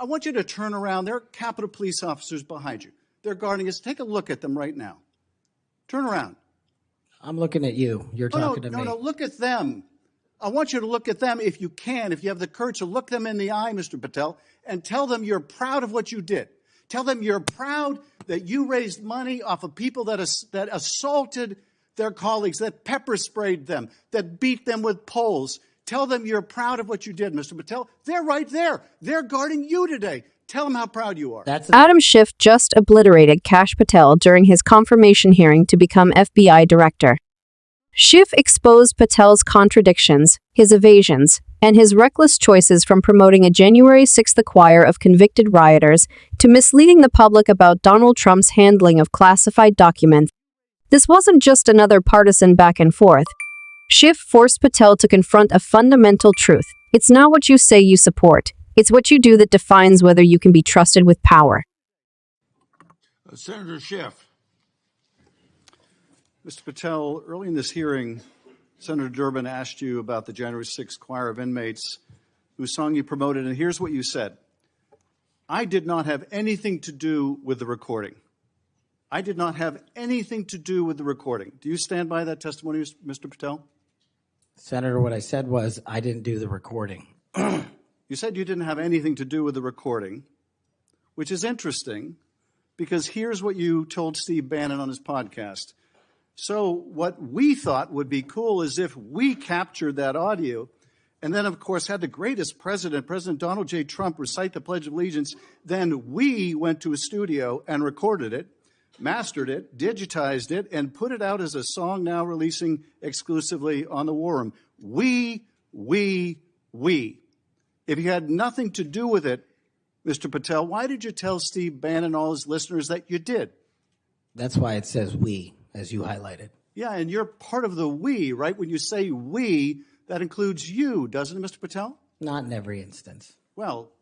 I want you to turn around. There are Capitol Police officers behind you. They're guarding us. Take a look at them right now. Turn around. I'm looking at you. You're talking to me. No, look at them. I want you to look at them if you can, if you have the courage to look them in the eye, Mr. Patel, and tell them you're proud of what you did. Tell them you're proud that you raised money off of people that assaulted their colleagues, that pepper sprayed them, that beat them with poles. Tell them you're proud of what you did, Mr. Patel. They're right there. They're guarding you today. Tell them how proud you are. Adam Schiff just obliterated Kash Patel during his confirmation hearing to become FBI director. Schiff exposed Patel's contradictions, his evasions, and his reckless choices from promoting a January 6th choir of convicted rioters to misleading the public about Donald Trump's handling of classified documents. This wasn't just another partisan back and forth. Schiff forced Patel to confront a fundamental truth. It's not what you say you support. It's what you do that defines whether you can be trusted with power. Senator Schiff. Mr. Patel, early in this hearing, Senator Durbin asked you about the January 6th choir of inmates whose song you promoted, and here's what you said. I did not have anything to do with the recording. I did not have anything to do with the recording. Do you stand by that testimony, Mr. Patel? Senator, what I said was I didn't do the recording. You said you didn't have anything to do with the recording, which is interesting because here's what you told Steve Bannon on his podcast. So what we thought would be cool is if we captured that audio and then, of course, had the greatest president, President Donald J. Trump, recite the Pledge of Allegiance. Then we went to a studio and recorded it, mastered it, digitized it, and put it out as a song now releasing exclusively on the War Room. We. If you had nothing to do with it, Mr. Patel, why did you tell Steve Bannon and all his listeners that you did? That's why it says we, as you highlighted. Yeah, and you're part of the we, right? When you say we, that includes you, doesn't it, Mr. Patel? Not in every instance. Well,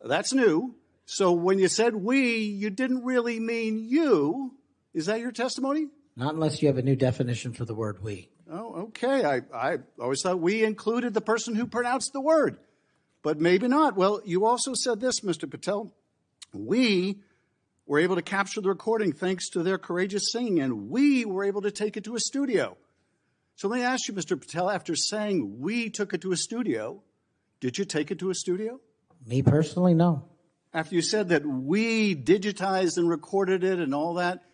that's new. So when you said we, you didn't really mean you. Is that your testimony? Not unless you have a new definition for the word we. Oh, okay. I always thought we included the person who pronounced the word, but maybe not. Well, you also said this, Mr. Patel. We were able to capture the recording thanks to their courageous singing, and we were able to take it to a studio. So let me ask you, Mr. Patel, after saying we took it to a studio, did you take it to a studio? Me personally, no. After you said that we digitized and recorded it and all that,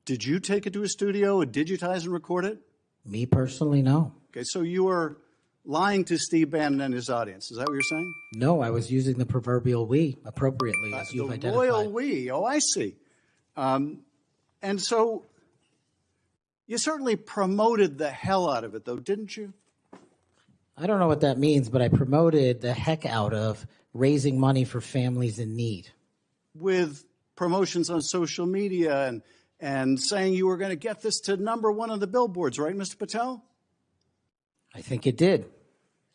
did you take it to a studio and digitize and record it? Me personally, no. Okay, so you were lying to Steve Bannon and his audience. Is that what you're saying? No, I was using the proverbial we appropriately, as you've identified. The royal we. Oh, I see. And so you certainly promoted the hell out of it, though, didn't you? I don't know what that means, but I promoted the heck out of raising money for families in need. With promotions on social media and saying you were going to get this to #1 on the billboards, right, Mr. Patel? I think it did.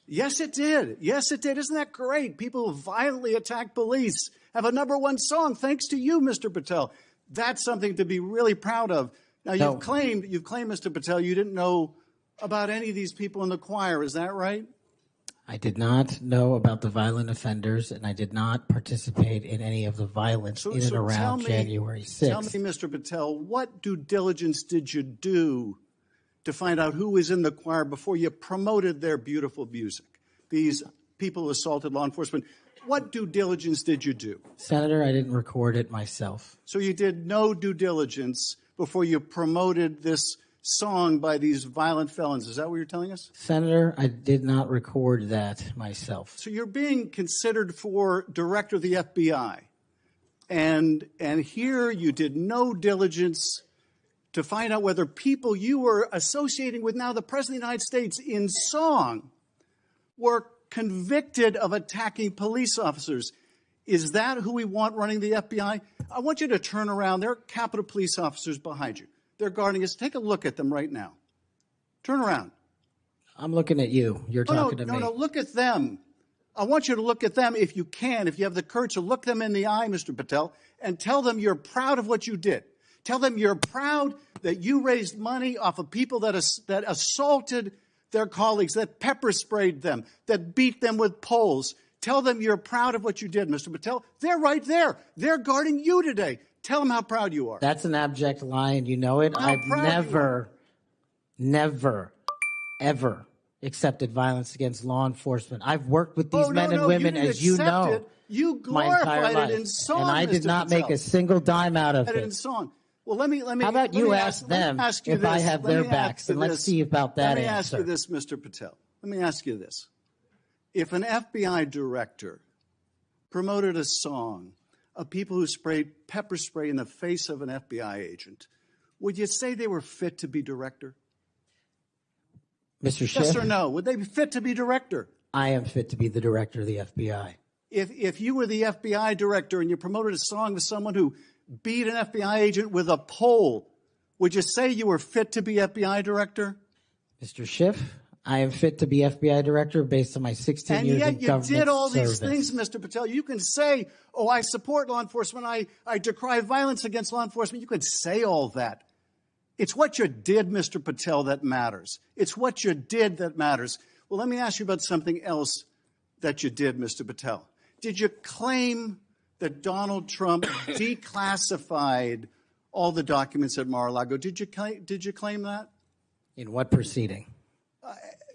Yes, it did. Yes, it did. Isn't that great? People who violently attack police have a #1 song thanks to you, Mr. Patel. That's something to be really proud of. Now, you've claimed, Mr. Patel, you didn't know about any of these people in the choir. Is that right? I did not know about the violent offenders, and I did not participate in any of the violence in and around January 6th. Tell me, Mr. Patel, what due diligence did you do to find out who was in the choir before you promoted their beautiful music? These people who assaulted law enforcement. What due diligence did you do? Senator, I didn't record it myself. So you did no due diligence before you promoted this song by these violent felons. Is that what you're telling us? Senator, I did not record that myself. So you're being considered for director of the FBI. And here you did no diligence to find out whether people you were associating with now the President of the United States in song were convicted of attacking police officers. Is that who we want running the FBI? I want you to turn around. There are Capitol Police officers behind you. They're guarding us. Take a look at them right now. Turn around. I'm looking at you. You're talking to me. No, look at them. I want you to look at them if you can, if you have the courage to look them in the eye, Mr. Patel, and tell them you're proud of what you did. Tell them you're proud that you raised money off of people that assaulted their colleagues, that pepper sprayed them, that beat them with poles. Tell them you're proud of what you did, Mr. Patel. They're right there. They're guarding you today. Tell them how proud you are. That's an abject lie, and you know it. I've never, ever accepted violence against law enforcement. I've worked with these men and women, as you know, you my entire life, it in song, and I did Mr. not Patel. make a single dime out of it. In song. Well, let me. How about you ask them if I have their backs, and let's see about that answer. Let me ask you this, Mr. Patel. Let me ask you this. If an FBI director promoted a song of people who sprayed pepper spray in the face of an FBI agent, would you say they were fit to be director? Mr. Schiff? Yes or no? Would they be fit to be director? I am fit to be the director of the FBI. If you were the FBI director and you promoted a song with someone who beat an FBI agent with a pole, would you say you were fit to be FBI director? Mr. Schiff, I am fit to be FBI director based on my 16 years in government service. And yet you did all these things, Mr. Patel. You can say, oh, I support law enforcement. I decry violence against law enforcement. You can say all that. It's what you did, Mr. Patel, that matters. It's what you did that matters. Well, let me ask you about something else that you did, Mr. Patel. Did you claim that Donald Trump declassified all the documents at Mar-a-Lago? Did you claim that? In what proceeding?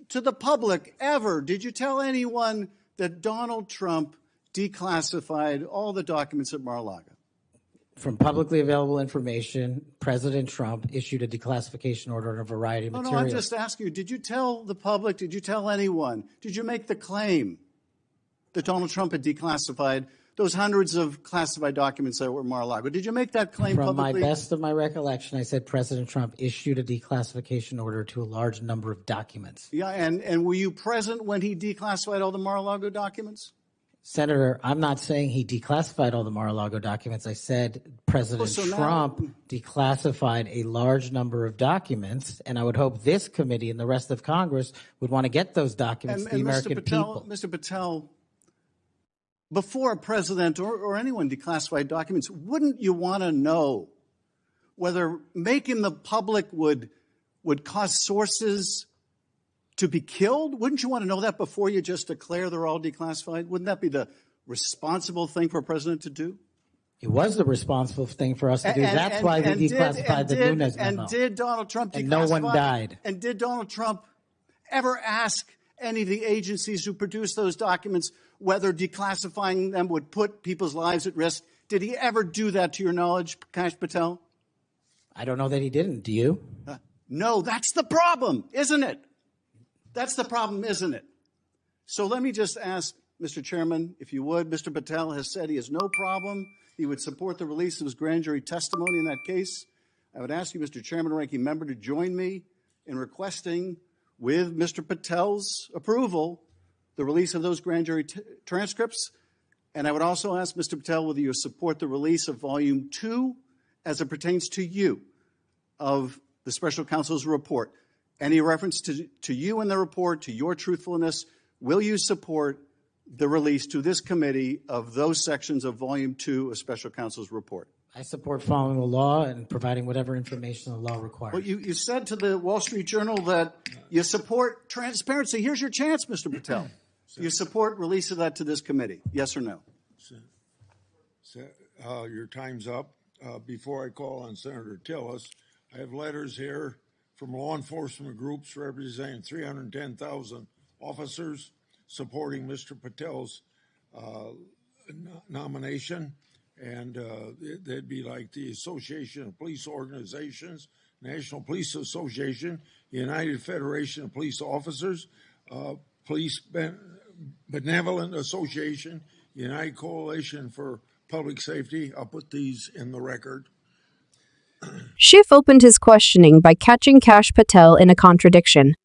To the public, ever. Did you tell anyone that Donald Trump declassified all the documents at Mar-a-Lago? From publicly available information, President Trump issued a declassification order on a variety of materials. No, I'm just asking you, did you tell the public, did you tell anyone, did you make the claim that Donald Trump had declassified those hundreds of classified documents that were at Mar-a-Lago? Did you make that claim publicly? From my best of my recollection, I said President Trump issued a declassification order to a large number of documents. Yeah, and were you present when he declassified all the Mar-a-Lago documents? Senator, I'm not saying he declassified all the Mar-a-Lago documents. I said President Trump declassified a large number of documents, and I would hope this committee and the rest of Congress would want to get those documents to the American people. Mr. Patel, before a president or anyone declassified documents, wouldn't you want to know whether making the public would cause sources to be killed? Wouldn't you want to know that before you just declare they're all declassified? Wouldn't that be the responsible thing for a president to do? It was the responsible thing for us to do. That's why we declassified the Nunes memo. And did Donald Trump declassify? And no one died. And did Donald Trump ever ask any of the agencies who produced those documents whether declassifying them would put people's lives at risk? Did he ever do that, to your knowledge, Kash Patel? I don't know that he didn't. Do you? No, that's the problem, isn't it? That's the problem, isn't it? So let me just ask, Mr. Chairman, if you would, Mr. Patel has said he has no problem. He would support the release of his grand jury testimony in that case. I would ask you, Mr. Chairman, ranking member, to join me in requesting, with Mr. Patel's approval, the release of those grand jury transcripts. And I would also ask Mr. Patel whether you support the release of Volume 2 as it pertains to you of the special counsel's report. Any reference to you in the report, to your truthfulness, will you support the release to this committee of those sections of Volume 2 of special counsel's report? I support following the law and providing whatever information the law requires. Well, you said to the Wall Street Journal that you support transparency. Here's your chance, Mr. Patel. You support release of that to this committee, yes or no? Your time's up. Before I call on Senator Tillis, I have letters here from law enforcement groups representing 310,000 officers supporting Mr. Patel's nomination. And they'd be like the Association of Police Organizations, National Police Association, United Federation of Police Officers, Police Benevolent Association, United Coalition for Public Safety. I'll put these in the record. Schiff opened his questioning by catching Kash Patel in a contradiction.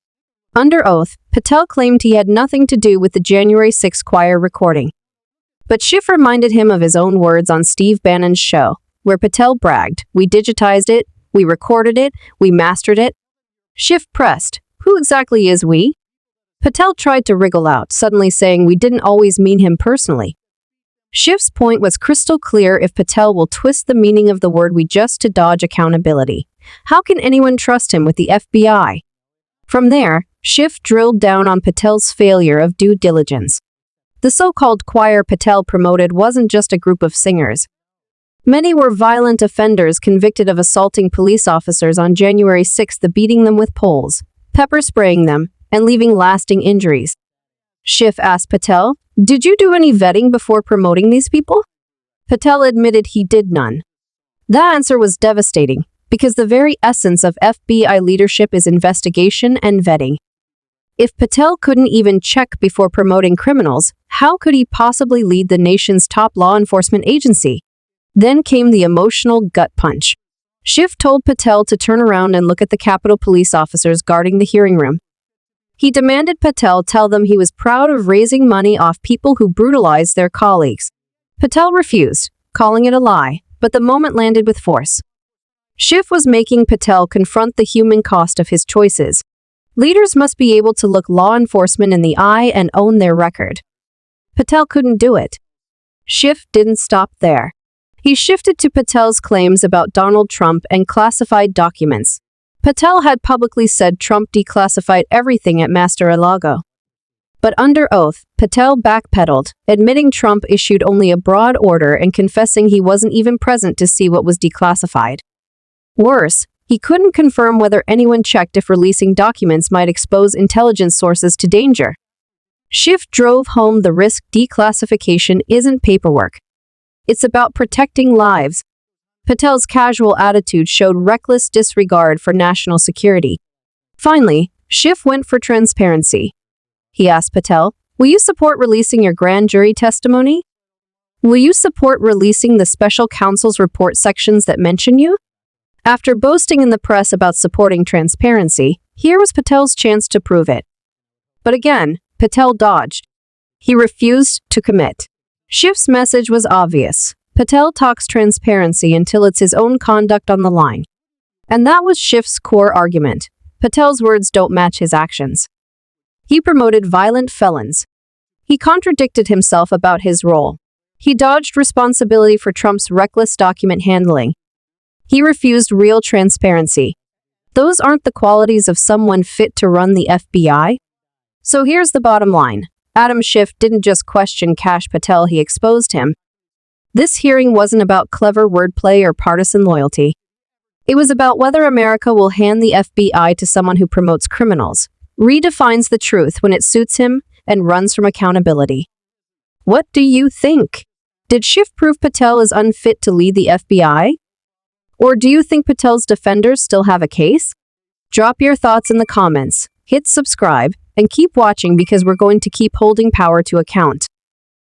Under oath, Patel claimed he had nothing to do with the January 6 choir recording. But Schiff reminded him of his own words on Steve Bannon's show, where Patel bragged, "We digitized it, we recorded it, we mastered it." Schiff pressed, "Who exactly is we?" Patel tried to wriggle out, suddenly saying we didn't always mean him personally. Schiff's point was crystal clear: if Patel will twist the meaning of the word we just to dodge accountability, how can anyone trust him with the FBI? From there, Schiff drilled down on Patel's failure of due diligence. The so-called choir Patel promoted wasn't just a group of singers. Many were violent offenders convicted of assaulting police officers on January 6th, beating them with poles, pepper spraying them, and leaving lasting injuries. Schiff asked Patel, "Did you do any vetting before promoting these people?" Patel admitted he did none. That answer was devastating, because the very essence of FBI leadership is investigation and vetting. If Patel couldn't even check before promoting criminals, how could he possibly lead the nation's top law enforcement agency? Then came the emotional gut punch. Schiff told Patel to turn around and look at the Capitol police officers guarding the hearing room. He demanded Patel tell them he was proud of raising money off people who brutalized their colleagues. Patel refused, calling it a lie, but the moment landed with force. Schiff was making Patel confront the human cost of his choices. Leaders must be able to look law enforcement in the eye and own their record. Patel couldn't do it. Schiff didn't stop there. He shifted to Patel's claims about Donald Trump and classified documents. Patel had publicly said Trump declassified everything at Mar-a-Lago. But under oath, Patel backpedaled, admitting Trump issued only a broad order and confessing he wasn't even present to see what was declassified. Worse, he couldn't confirm whether anyone checked if releasing documents might expose intelligence sources to danger. Schiff drove home the risk declassification isn't paperwork. It's about protecting lives. Patel's casual attitude showed reckless disregard for national security. Finally, Schiff went for transparency. He asked Patel, "Will you support releasing your grand jury testimony? Will you support releasing the special counsel's report sections that mention you?" After boasting in the press about supporting transparency, here was Patel's chance to prove it. But again, Patel dodged. He refused to commit. Schiff's message was obvious. Patel talks transparency until it's his own conduct on the line. And that was Schiff's core argument. Patel's words don't match his actions. He promoted violent felons. He contradicted himself about his role. He dodged responsibility for Trump's reckless document handling. He refused real transparency. Those aren't the qualities of someone fit to run the FBI. So here's the bottom line. Adam Schiff didn't just question Kash Patel, he exposed him. This hearing wasn't about clever wordplay or partisan loyalty. It was about whether America will hand the FBI to someone who promotes criminals, redefines the truth when it suits him, and runs from accountability. What do you think? Did Schiff prove Patel is unfit to lead the FBI? Or do you think Patel's defenders still have a case? Drop your thoughts in the comments, hit subscribe, and keep watching because we're going to keep holding power to account.